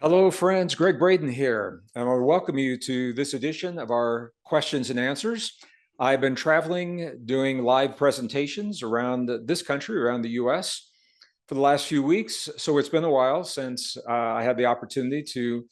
Hello, friends. Gregg Braden here, and I want to welcome you to this edition of our questions and answers. I've been traveling, doing live presentations around this country, around the US, for the last few weeks. So it's been a while since I had the opportunity to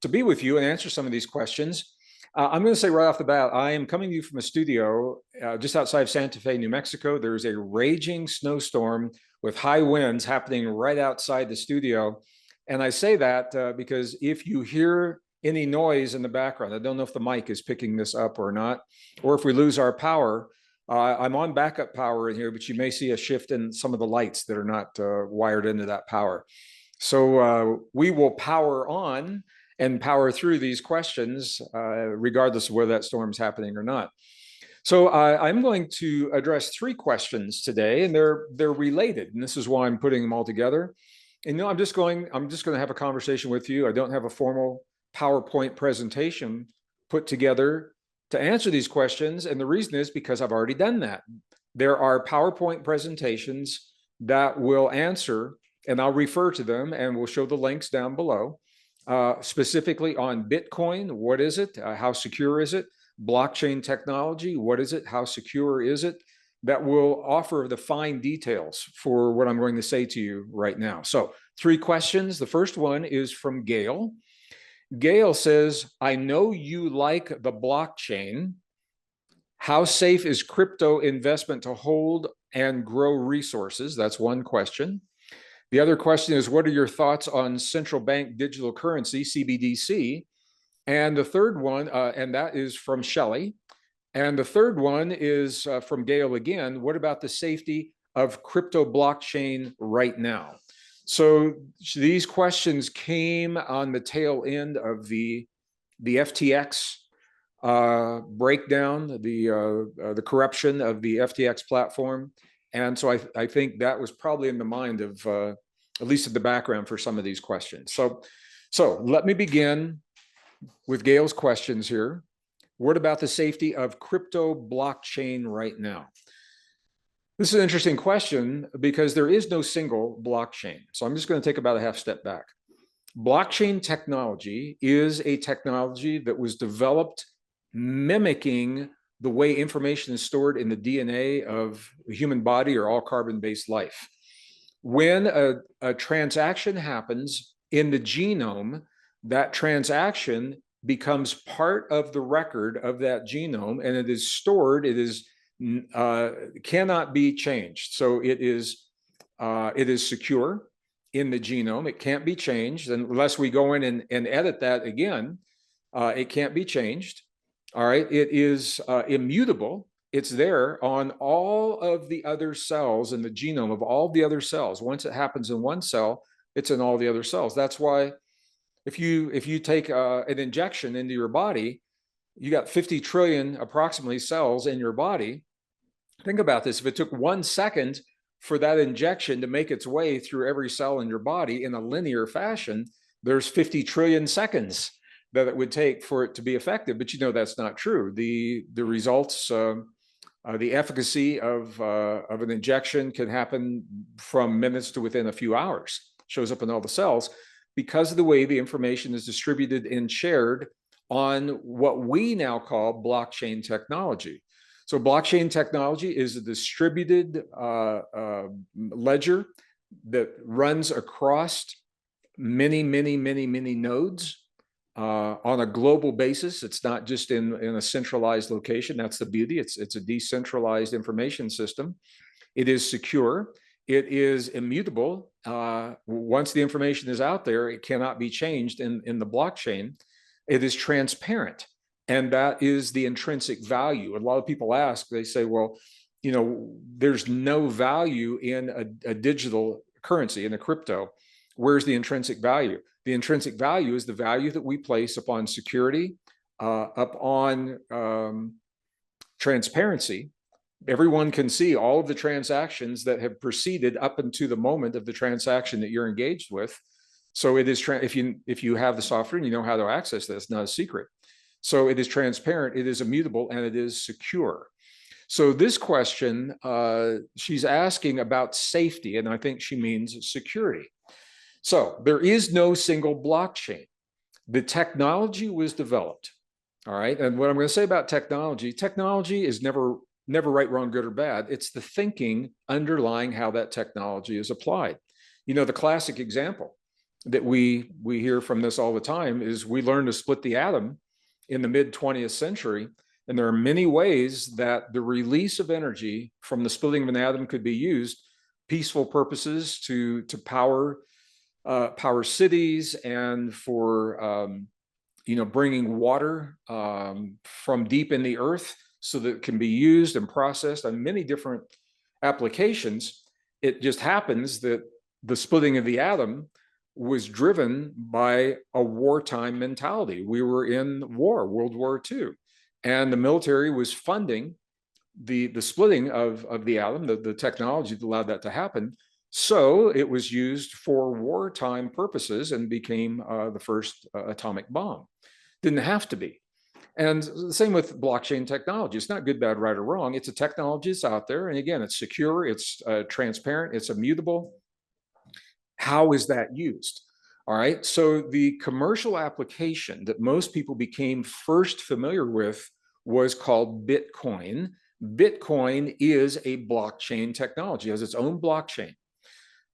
be with you and answer some of these questions. I'm going to say right off the bat, I am coming to you from a studio just outside of Santa Fe, New Mexico. There's a raging snowstorm with high winds happening right outside the studio. And I say that because if you hear any noise in the background, I don't know if the mic is picking this up or not, or if we lose our power, I'm on backup power in here, but you may see a shift in some of the lights that are not wired into that power. So we will power on and power through these questions, regardless of whether that storm's happening or not. So I'm going to address three questions today, and they're related, and this is why I'm putting them all together. And I'm just going to have a conversation with you. I don't have a formal PowerPoint presentation put together to answer these questions, and the reason is because I've already done that. There are PowerPoint presentations that will answer, and I'll refer to them, and we'll show the links down below, specifically on Bitcoin. What is it? How secure is it? Blockchain technology. What is it? How secure is it? That will offer the fine details for what I'm going to say to you right now. So, three questions. The first one is from Gail. Gail says, I know you like the blockchain. How safe is crypto investment to hold and grow resources? That's one question. The other question is, what are your thoughts on central bank digital currency, CBDC? And the third one, and that is from Shelley. And the third one is from Gail again. What about the safety of crypto blockchain right now? So these questions came on the tail end of the FTX breakdown, the corruption of the FTX platform. And so I think that was probably in the mind of, at least in the background for some of these questions. So let me begin with Gail's questions here. What about the safety of crypto blockchain right now? This is an interesting question because there is no single blockchain. So I'm just going to take about a half step back. Blockchain technology is a technology that was developed mimicking the way information is stored in the DNA of the human body or all carbon-based life. When a transaction happens in the genome, that transaction becomes part of the record of that genome, and it is stored. It is cannot be changed. So it is secure in the genome. It can't be changed unless we go in and edit that again. It can't be changed. All right. It is immutable. It's there on all of the other cells in the genome of all the other cells. Once it happens in one cell, it's in all the other cells. That's why if you take an injection into your body, you got 50 trillion approximately cells in your body. Think about this. If it took 1 second for that injection to make its way through every cell in your body in a linear fashion, there's 50 trillion seconds that it would take for it to be effective. But that's not true. The results, the efficacy of an injection can happen from minutes to within a few hours. Shows up in all the cells because of the way the information is distributed and shared on what we now call blockchain technology. So blockchain technology is a distributed ledger that runs across many nodes on a global basis. It's not just in a centralized location. That's the beauty. It's a decentralized information system. It is secure. It is immutable. Once the information is out there, it cannot be changed in the blockchain. It is transparent. And that is the intrinsic value. A lot of people ask, they say, well, there's no value in a digital currency, in a crypto. Where's the intrinsic value? The intrinsic value is the value that we place upon security, upon transparency. Everyone can see all of the transactions that have proceeded up into the moment of the transaction that you're engaged with. So it is, if you have the software and you know how to access this, not a secret. So it is transparent, it is immutable, and it is secure. So this question, she's asking about safety, and I think she means security. So there is no single blockchain. The technology was developed. All right. And what I'm going to say about technology is never right, wrong, good, or bad. It's the thinking underlying how that technology is applied. You know, the classic example that we hear from this all the time is we learned to split the atom in the mid 20th century. And there are many ways that the release of energy from the splitting of an atom could be used peaceful purposes to power cities and for bringing water from deep in the earth so that it can be used and processed on many different applications. It just happens that the splitting of the atom was driven by a wartime mentality. We were in war, World War II, and the military was funding the splitting of the atom, the technology that allowed that to happen. So it was used for wartime purposes and became the first atomic bomb. Didn't have to be. And the same with blockchain technology. It's not good, bad, right, or wrong. It's a technology that's out there. And again, it's secure, it's transparent, it's immutable. How is that used? All right. So the commercial application that most people became first familiar with was called Bitcoin. Bitcoin is a blockchain technology, it has its own blockchain.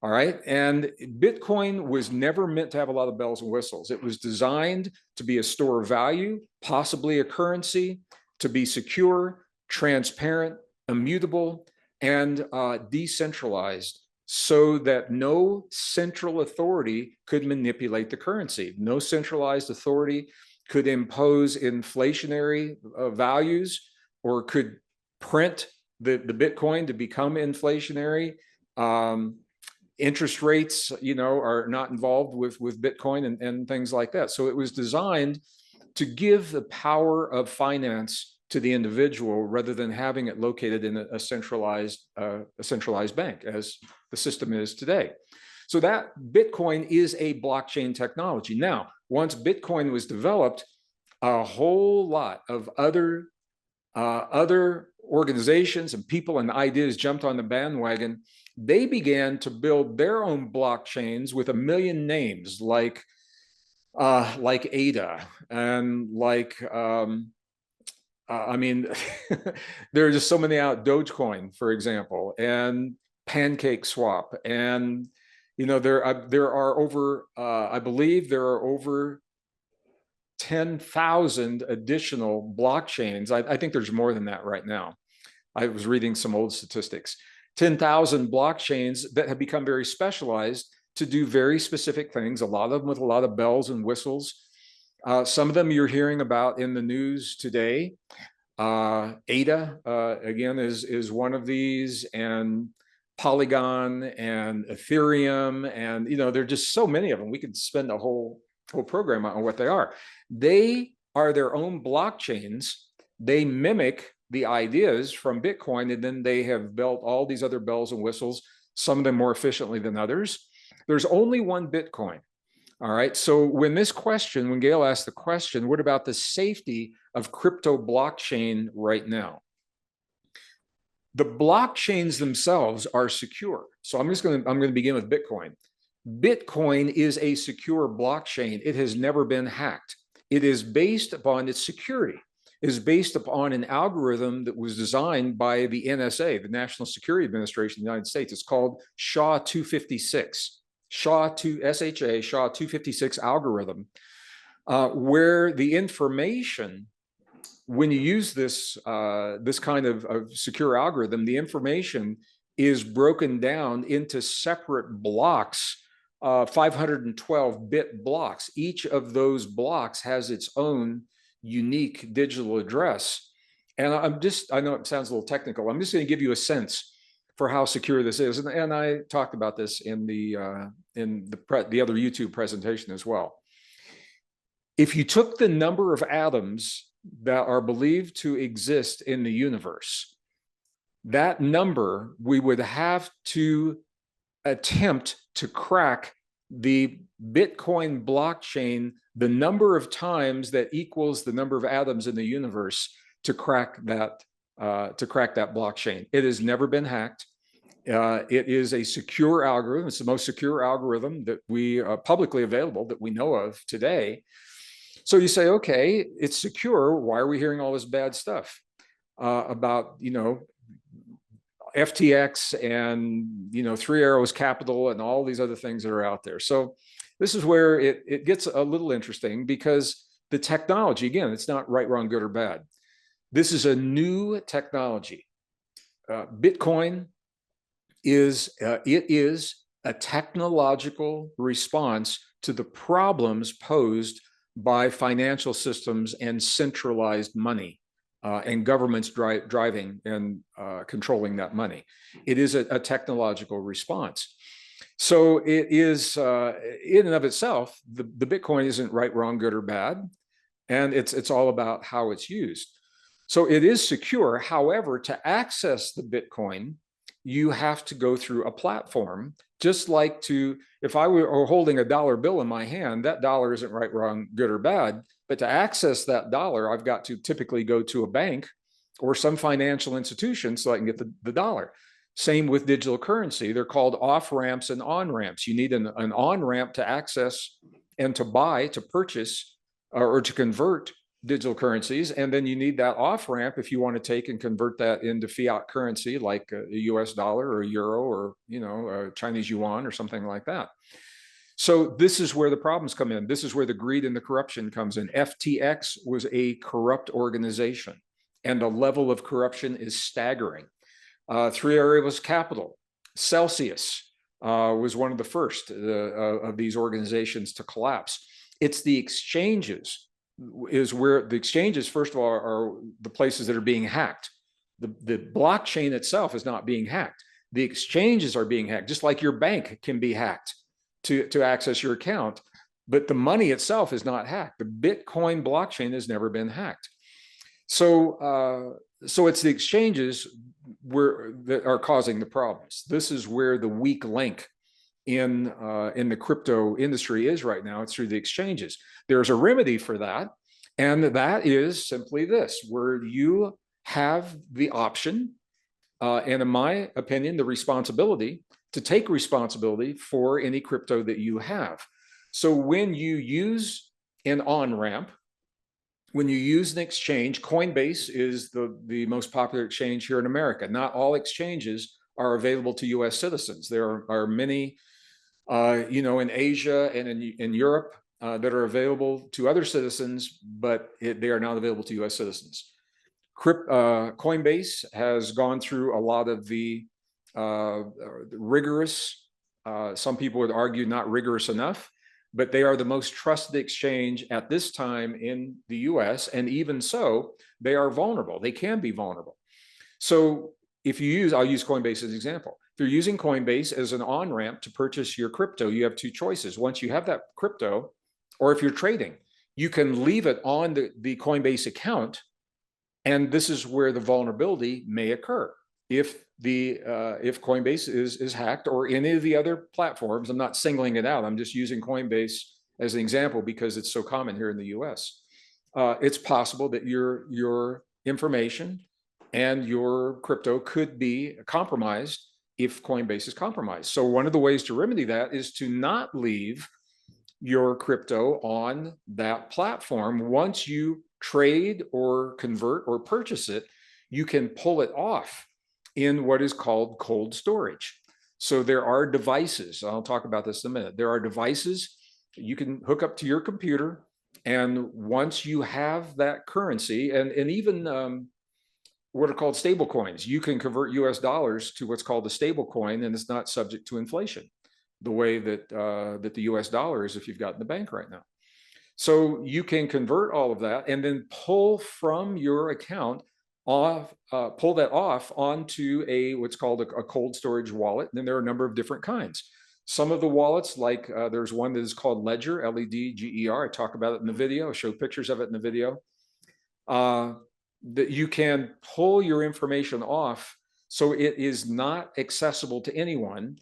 All right. And Bitcoin was never meant to have a lot of bells and whistles. It was designed to be a store of value, possibly a currency, to be secure, transparent, immutable, and decentralized so that no central authority could manipulate the currency. No centralized authority could impose inflationary values or could print the Bitcoin to become inflationary. Interest rates, are not involved with Bitcoin and things like that. So it was designed to give the power of finance to the individual rather than having it located in a centralized bank, as the system is today. So that Bitcoin is a blockchain technology. Now, once Bitcoin was developed, a whole lot of other organizations and people and ideas jumped on the bandwagon. They began to build their own blockchains with a million names, like ADA and there are just so many out. Dogecoin, for example, and Pancake Swap, and there are over I believe there are over 10,000 additional blockchains. I think there's more than that right now. I was reading some old statistics. 10,000 blockchains that have become very specialized to do very specific things, a lot of them with a lot of bells and whistles. Some of them you're hearing about in the news today. ADA, again, is one of these, and Polygon and Ethereum, and there are just so many of them. We could spend a whole program on what they are. They are their own blockchains. They mimic the ideas from Bitcoin, and then they have built all these other bells and whistles, some of them more efficiently than others. There's only one Bitcoin. All right. So when Gail asked the question, what about the safety of crypto blockchain right now? The blockchains themselves are secure. So I'm going to begin with Bitcoin. Bitcoin is a secure blockchain. It has never been hacked. It is based upon its security. It is based upon an algorithm that was designed by the NSA, the National Security Administration of the United States. It's called SHA-256. SHA-256 algorithm, where the information, when you use this kind of secure algorithm, the information is broken down into separate blocks, 512-bit blocks. Each of those blocks has its own unique digital address. And I know it sounds a little technical. I'm just going to give you a sense for how secure this is. And I talked about this in the other YouTube presentation as well. If you took the number of atoms that are believed to exist in the universe, that number, we would have to attempt to crack the Bitcoin blockchain the number of times that equals the number of atoms in the universe to crack that blockchain. It has never been hacked. It is a secure algorithm. It's the most secure algorithm that we publicly available that we know of today. So you say, okay, it's secure. Why are we hearing all this bad stuff about, FTX and, Three Arrows Capital and all these other things that are out there? So this is where it gets a little interesting, because the technology, again, it's not right, wrong, good, or bad. This is a new technology. Bitcoin is a technological response to the problems posed by financial systems and centralized money, and governments driving and controlling that money. It is a technological response. So it is, in and of itself, the Bitcoin isn't right, wrong, good, or bad, and it's all about how it's used. So it is secure. However, to access the Bitcoin, you have to go through a platform. Just like if I were holding a dollar bill in my hand, that dollar isn't right, wrong, good, or bad. But to access that dollar, I've got to typically go to a bank or some financial institution so I can get the dollar. Same with digital currency. They're called off ramps and on ramps. You need an on ramp to access and to buy, to purchase, or to convert digital currencies. And then you need that off ramp if you want to take and convert that into fiat currency, like a US dollar or a euro or, a Chinese yuan or something like that. So this is where the problems come in. This is where the greed and the corruption comes in. FTX was a corrupt organization, and the level of corruption is staggering. Three Arrows Capital, Celsius was one of the first of these organizations to collapse. It's the exchanges, is where the exchanges, first of all, are the places that are being hacked. The blockchain itself is not being hacked. The exchanges are being hacked, just like your bank can be hacked to access your account, but the money itself is not hacked. The Bitcoin blockchain has never been hacked. So it's the exchanges that are causing the problems. This is where the weak link in the crypto industry is right now. It's through the exchanges. There's a remedy for that, and that is simply this, where you have the option, and in my opinion, the responsibility to take responsibility for any crypto that you have. So when you use an on-ramp, when you use an exchange, Coinbase is the most popular exchange here in America. Not all exchanges are available to US citizens. There are many in Asia and in Europe that are available to other citizens, but they are not available to US citizens. Coinbase has gone through a lot of the rigorous, some people would argue not rigorous enough, but they are the most trusted exchange at this time in the US, and even so, they are vulnerable. They can be vulnerable. So I'll use Coinbase as an example. If you're using Coinbase as an on-ramp to purchase your crypto, you have two choices. Once you have that crypto, or if you're trading, you can leave it on the Coinbase account, and this is where the vulnerability may occur. If Coinbase is hacked, or any of the other platforms, I'm not singling it out, I'm just using Coinbase as an example because it's so common here in the US. It's possible that your information and your crypto could be compromised if Coinbase is compromised. So one of the ways to remedy that is to not leave your crypto on that platform. Once you trade or convert or purchase it, you can pull it off in what is called cold storage. So there are devices, I'll talk about this in a minute. There are devices you can hook up to your computer, and once you have that currency, and even what are called stable coins, you can convert US dollars to what's called a stable coin, and it's not subject to inflation the way that the US dollar is if you've got in the bank right now. So you can convert all of that and then pull from your account pull that off onto what's called a cold storage wallet. And then there are a number of different kinds. Some of the wallets, like there's one that is called Ledger, Ledger. I talk about it in the video, I show pictures of it in the video. That you can pull your information off so it is not accessible to anyone.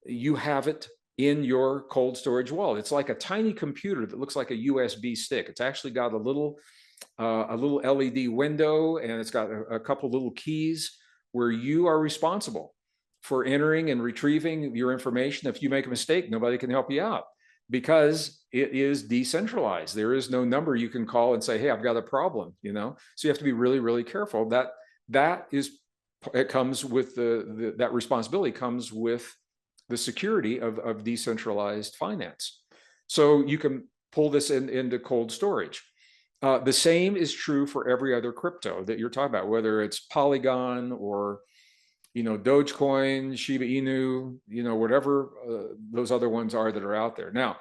You have it in your cold storage wallet. It's like a tiny computer that looks like a USB stick. It's actually got a little LED window, and it's got a couple little keys where you are responsible for entering and retrieving your information. If you make a mistake, nobody can help you out because it is decentralized. There is no number you can call and say, hey, I've got a problem, you know? So you have to be really, really careful. It comes with that responsibility comes with the security of decentralized finance. So you can pull this into cold storage. The same is true for every other crypto that you're talking about, whether it's Polygon or, you know, Dogecoin, Shiba Inu, you know, whatever those other ones are that are out there. Now,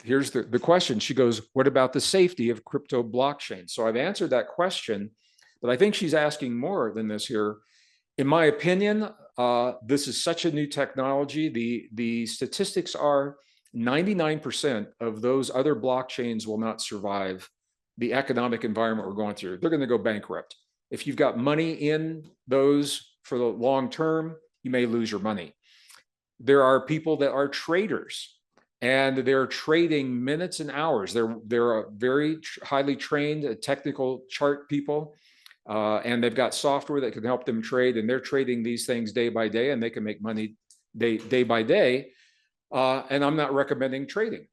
here's the question. She goes, what about the safety of crypto blockchain? So I've answered that question, but I think she's asking more than this here. In my opinion, this is such a new technology. The statistics are 99% of those other blockchains will not survive the economic environment we're going through. They're going to go bankrupt. If you've got money in those for the long term, you may lose your money. There are people that are traders and they're trading minutes and hours. They're very highly trained technical chart people. And they've got software that can help them trade, and they're trading these things day by day, and they can make money day by day. And I'm not recommending trading.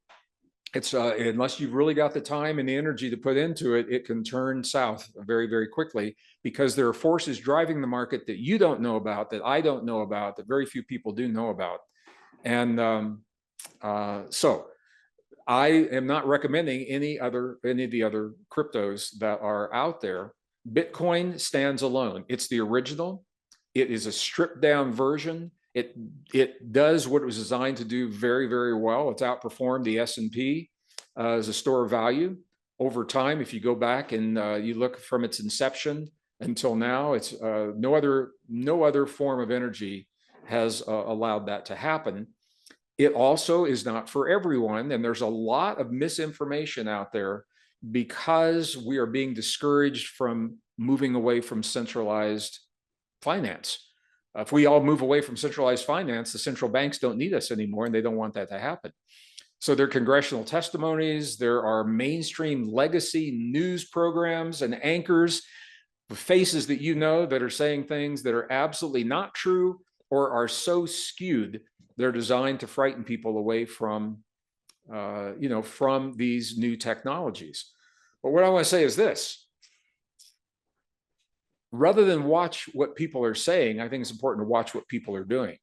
It's unless you've really got the time and the energy to put into it, it can turn south very, very quickly because there are forces driving the market that you don't know about, that I don't know about, that very few people do know about. And so I am not recommending any of the other cryptos that are out there. Bitcoin stands alone. It's the original. It is a stripped down version. It does what it was designed to do very, very well. It's outperformed the S&P as a store of value over time. If you go back and you look from its inception until now, it's no other form of energy has allowed that to happen. It also is not for everyone, and there's a lot of misinformation out there because we are being discouraged from moving away from centralized finance. If we all move away from centralized finance, the central banks don't need us anymore, and they don't want that to happen. So there are congressional testimonies, there are mainstream legacy news programs and anchors, faces that you know that are saying things that are absolutely not true or are so skewed they're designed to frighten people away from, from these new technologies. But what I want to say is this. Rather than watch what people are saying, I think it's important to watch what people are doing.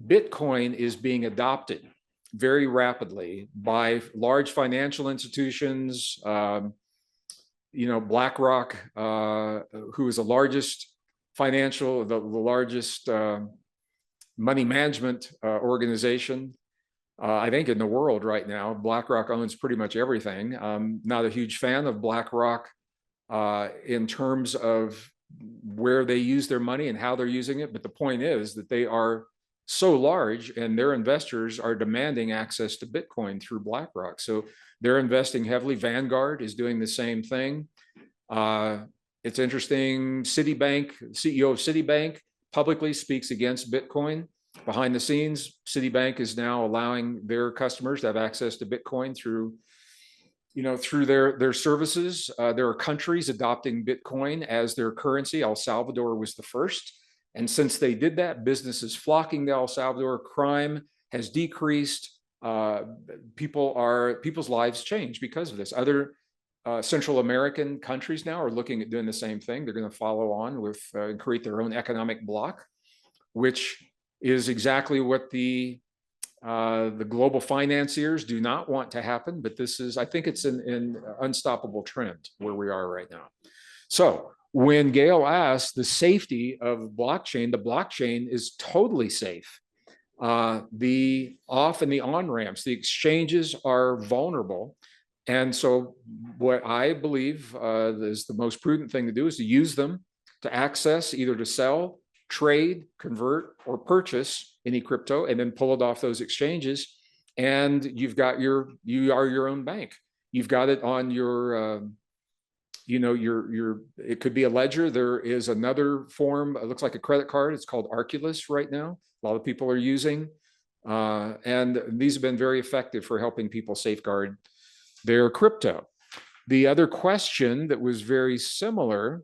Bitcoin is being adopted very rapidly by large financial institutions. BlackRock, who is the largest money management organization, I think, in the world right now. BlackRock owns pretty much everything. I'm not a huge fan of BlackRock in terms of where they use their money and how they're using it. But the point is that they are so large and their investors are demanding access to Bitcoin through BlackRock. So they're investing heavily. Vanguard is doing the same thing. It's interesting. Citibank, CEO of Citibank, publicly speaks against Bitcoin. Behind the scenes, Citibank is now allowing their customers to have access to Bitcoin through their services. There are countries adopting Bitcoin as their currency. El Salvador was the first. And since they did that, businesses flocking to El Salvador, crime has decreased. People's lives change because of this. Other Central American countries now are looking at doing the same thing. They're going to follow on with and create their own economic bloc, which is exactly what the global financiers do not want to happen. But I think it's an unstoppable trend where we are right now. So when Gail asked the safety of blockchain, the blockchain is totally safe. The off and the on ramps, the exchanges are vulnerable. And so what I believe is the most prudent thing to do is to use them to access, either to sell, trade, convert, or purchase any crypto, and then pull it off those exchanges. And you are your own bank. You've got it on your, it could be a ledger. There is another form, it looks like a credit card. It's called Arculus right now. A lot of people are using, and these have been very effective for helping people safeguard their crypto. The other question that was very similar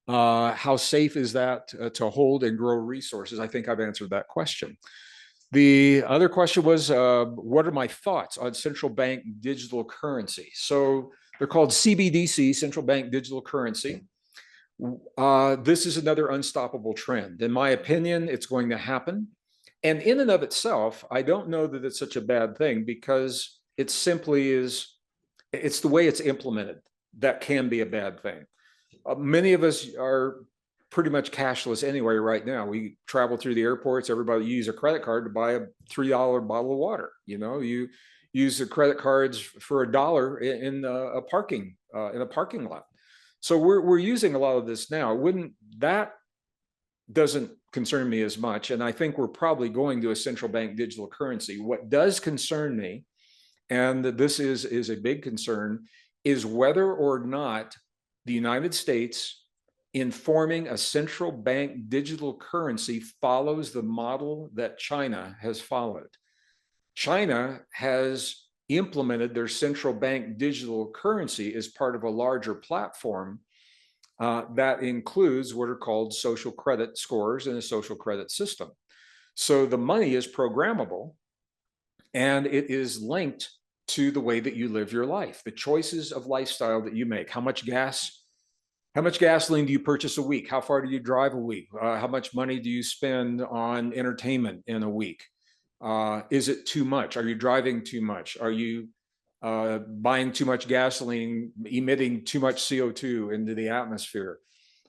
How safe is that to hold and grow resources? I think I've answered that question. The other question was, what are my thoughts on central bank digital currency? So they're called CBDC, central bank digital currency. This is another unstoppable trend. In my opinion, it's going to happen. And in and of itself, I don't know that it's such a bad thing, because it simply is, it's the way it's implemented that can be a bad thing. Many of us are pretty much cashless anyway right now. We travel through the airports, everybody use a credit card to buy a $3 bottle of water. You use the credit cards for $1 in a parking lot. So we're using a lot of this now. That doesn't concern me as much, and I think we're probably going to a central bank digital currency. What does concern me, and this is a big concern, is whether or not the United States, in forming a central bank digital currency, follows the model that China has followed. China has implemented their central bank digital currency as part of a larger platform that includes what are called social credit scores and a social credit system. So the money is programmable, and it is linked to the way that you live your life, the choices of lifestyle that you make. How much gasoline do you purchase a week? How far do you drive a week? How much money do you spend on entertainment in a week? Is it too much? Are you driving too much? Are you buying too much gasoline, emitting too much CO2 into the atmosphere?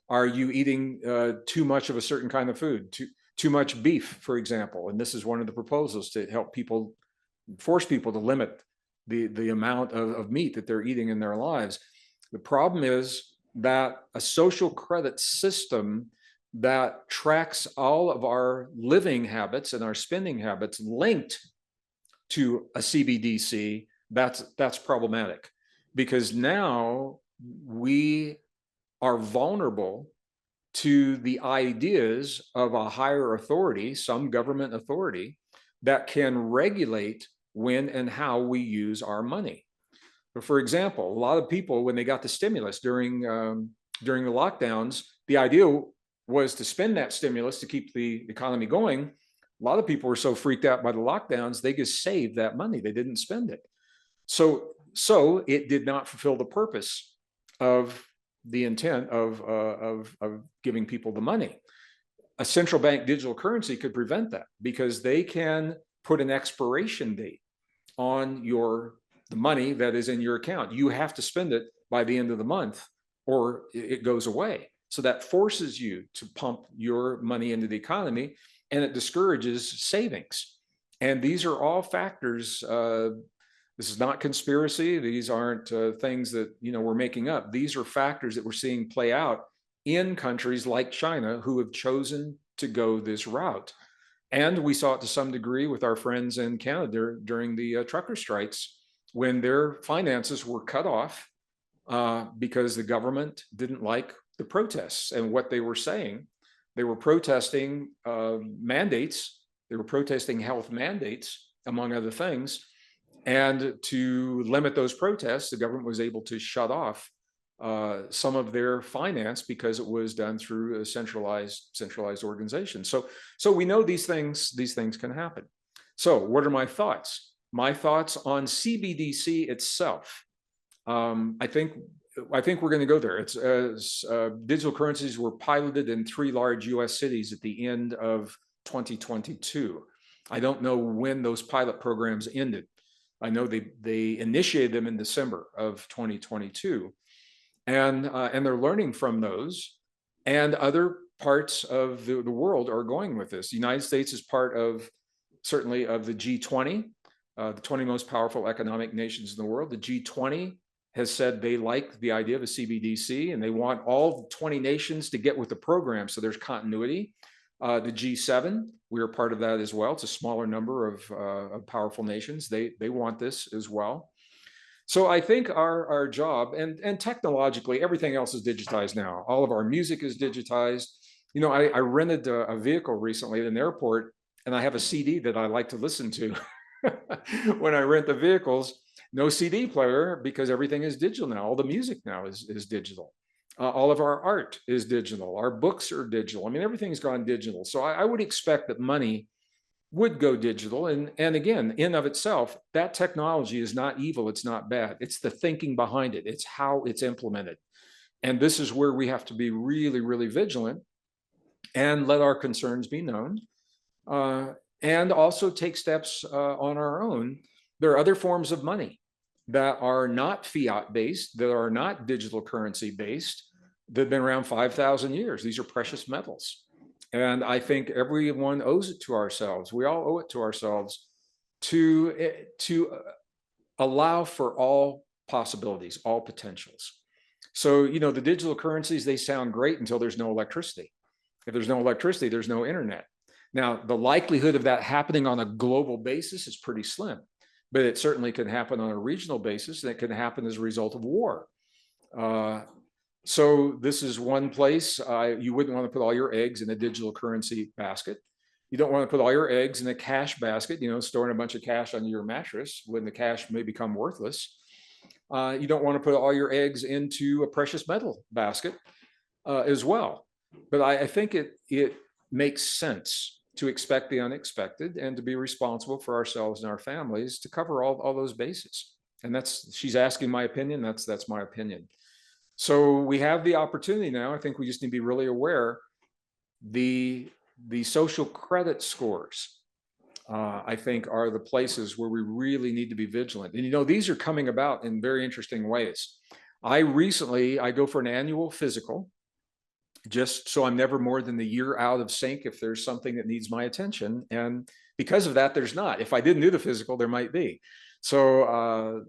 Are you eating too much of a certain kind of food? Too much beef, for example. And this is one of the proposals to help people, force people to limit the amount of meat that they're eating in their lives. The problem is that a social credit system that tracks all of our living habits and our spending habits linked to a CBDC, that's problematic, because now we are vulnerable to the ideas of a higher authority, some government authority, that can regulate when and how we use our money. But for example, a lot of people, when they got the stimulus during the lockdowns, the idea was to spend that stimulus to keep the economy going. A lot of people were so freaked out by the lockdowns, they just saved that money. They didn't spend it. So it did not fulfill the purpose of the intent of giving people the money. A central bank digital currency could prevent that, because they can put an expiration date on the money that is in your account. You have to spend it by the end of the month, or it goes away. So that forces you to pump your money into the economy, and it discourages savings. And these are all factors. This is not conspiracy. These aren't things that we're making up. These are factors that we're seeing play out in countries like China, who have chosen to go this route. And we saw it to some degree with our friends in Canada during the trucker strikes, when their finances were cut off because the government didn't like the protests and what they were saying. They were protesting mandates. They were protesting health mandates, among other things. And to limit those protests, the government was able to shut off some of their finance, because it was done through a centralized organization. So we know these things can happen. So what are my thoughts? My thoughts on CBDC itself. I think we're going to go there. It's digital currencies were piloted in 3 large U.S. cities at the end of 2022. I don't know when those pilot programs ended. I know they initiated them in December of 2022, and they're learning from those, and other parts of the world are going with this. The United States is part of, certainly, of the G20, the 20 most powerful economic nations in the world. The G20 has said they like the idea of a CBDC, and they want all 20 nations to get with the program, so there's continuity. The G7, we are part of that as well. It's a smaller number of powerful nations. They want this as well. So I think our job, and technologically, everything else is digitized now. All of our music is digitized. I rented a vehicle recently at an airport, and I have a CD that I like to listen to when I rent the vehicles. No CD player, because everything is digital now. All the music now is digital. All of our art is digital. Our books are digital. I mean, everything's gone digital. So I would expect that money would go digital. And again, in of itself, that technology is not evil. It's not bad. It's the thinking behind it. It's how it's implemented. And this is where we have to be really, really vigilant and let our concerns be known, and also take steps on our own. There are other forms of money that are not fiat based, that are not digital currency based, that have been around 5,000 years. These are precious metals. And I think everyone owes it to ourselves. We all owe it to ourselves to allow for all possibilities, all potentials. So, the digital currencies, they sound great until there's no electricity. If there's no electricity, there's no internet. Now, the likelihood of that happening on a global basis is pretty slim, but it certainly can happen on a regional basis, and it can happen as a result of war. So this is one place you wouldn't want to put all your eggs in a digital currency basket. You don't want to put all your eggs in a cash basket, storing a bunch of cash under your mattress when the cash may become worthless. You don't want to put all your eggs into a precious metal basket as well. But I think it makes sense to expect the unexpected and to be responsible for ourselves and our families to cover all those bases. And she's asking my opinion. That's my opinion. So we have the opportunity now. I think we just need to be really aware. The social credit scores, I think, are the places where we really need to be vigilant. And these are coming about in very interesting ways. I go for an annual physical, just so I'm never more than the year out of sync if there's something that needs my attention. And because of that, there's not. If I didn't do the physical, there might be. So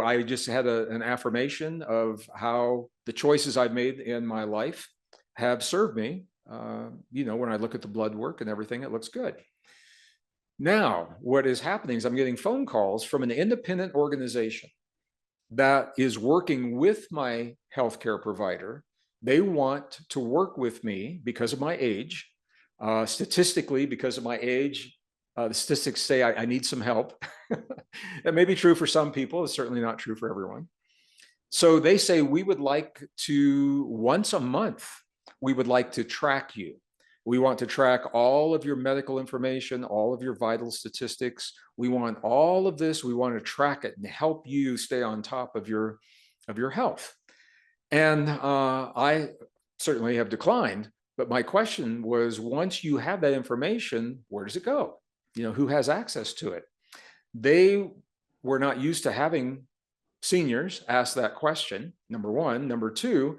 I just had an affirmation of how the choices I've made in my life have served me. When I look at the blood work and everything, it looks good. Now, what is happening is I'm getting phone calls from an independent organization that is working with my healthcare provider. They want to work with me because of my age. Statistically, because of my age, the statistics say I need some help. That may be true for some people. It's certainly not true for everyone. So they say, we would like to, once a month, we would like to track you. We want to track all of your medical information, all of your vital statistics. We want all of this. We want to track it and help you stay on top of your health. And I certainly have declined. But my question was, once you have that information, where does it go? Who has access to it? They were not used to having seniors ask that question, number one. Number two,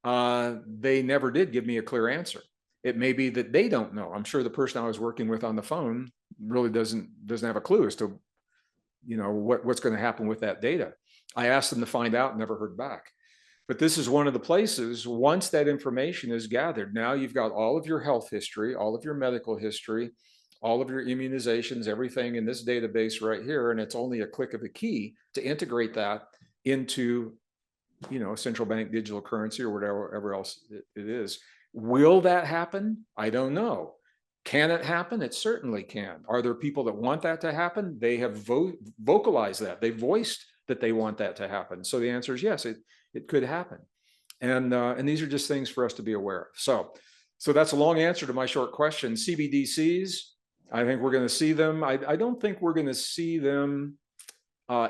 they never did give me a clear answer. It may be that they don't know. I'm sure the person I was working with on the phone really doesn't have a clue as to, what's going to happen with that data. I asked them to find out, never heard back. But this is one of the places, once that information is gathered, now you've got all of your health history, all of your medical history, all of your immunizations, everything in this database right here. And it's only a click of a key to integrate that into, central bank digital currency or whatever else it is. Will that happen? I don't know. Can it happen? It certainly can. Are there people that want that to happen? They have vocalized that. They voiced that they want that to happen. So the answer is yes, it could happen. And these are just things for us to be aware of. So that's a long answer to my short question. CBDCs, I think we're going to see them. I don't think we're going to see them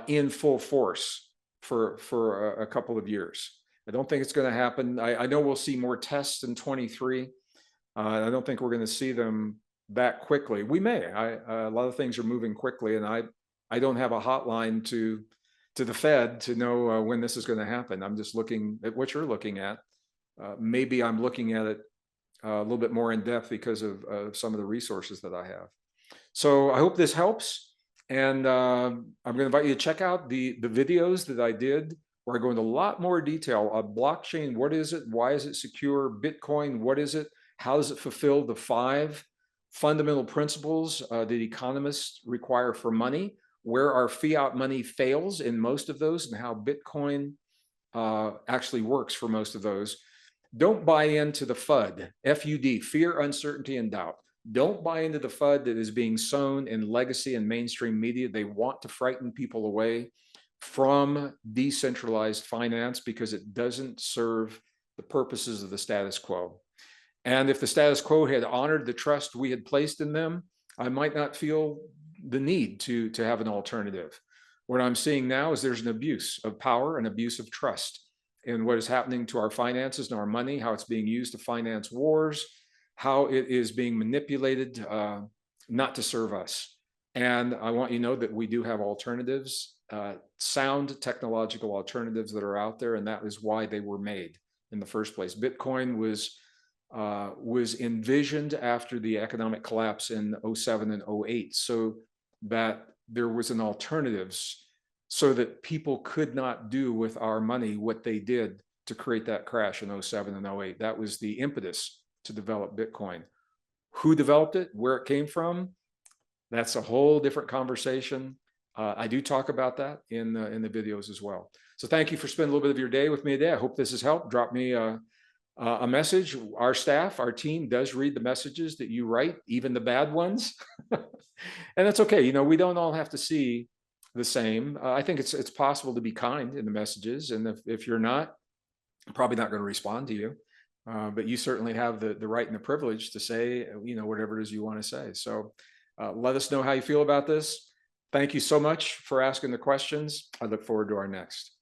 in full force for a couple of years. I don't think it's going to happen. I know we'll see more tests in 23. I don't think we're going to see them that quickly. We may. A lot of things are moving quickly, and I don't have a hotline to the Fed to know when this is going to happen. I'm just looking at what you're looking at. Maybe I'm looking at it a little bit more in depth because of some of the resources that I have. So I hope this helps. And I'm going to invite you to check out the videos that I did, where I go into a lot more detail on blockchain. What is it? Why is it secure? Bitcoin, what is it? How does it fulfill the 5 fundamental principles that economists require for money? Where our fiat money fails in most of those, and how Bitcoin actually works for most of those. Don't buy into the FUD, F-U-D, fear, uncertainty, and doubt. Don't buy into the FUD that is being sown in legacy and mainstream media. They want to frighten people away from decentralized finance because it doesn't serve the purposes of the status quo. And if the status quo had honored the trust we had placed in them, I might not feel the need to have an alternative. What I'm seeing now is there's an abuse of power, an abuse of trust in what is happening to our finances and our money, how it's being used to finance wars, how it is being manipulated not to serve us. And I want you to know that we do have alternatives, sound technological alternatives that are out there, and that is why they were made in the first place. Bitcoin was envisioned after the economic collapse in 07 and 08, so that there was an alternatives so that people could not do with our money what they did to create that crash in 07 and 08. That was the impetus to develop Bitcoin. Who developed it, where it came from, that's a whole different conversation. I do talk about that in the videos as well. So thank you for spending a little bit of your day with me today. I hope this has helped. Drop me a message. Our staff, our team does read the messages that you write, even the bad ones. And that's okay. You know, we don't all have to see the same. I think it's possible to be kind in the messages. And if you're not, I'm probably not going to respond to you. But you certainly have the right and the privilege to say, you know, whatever it is you want to say. So let us know how you feel about this. Thank you so much for asking the questions. I look forward to our next.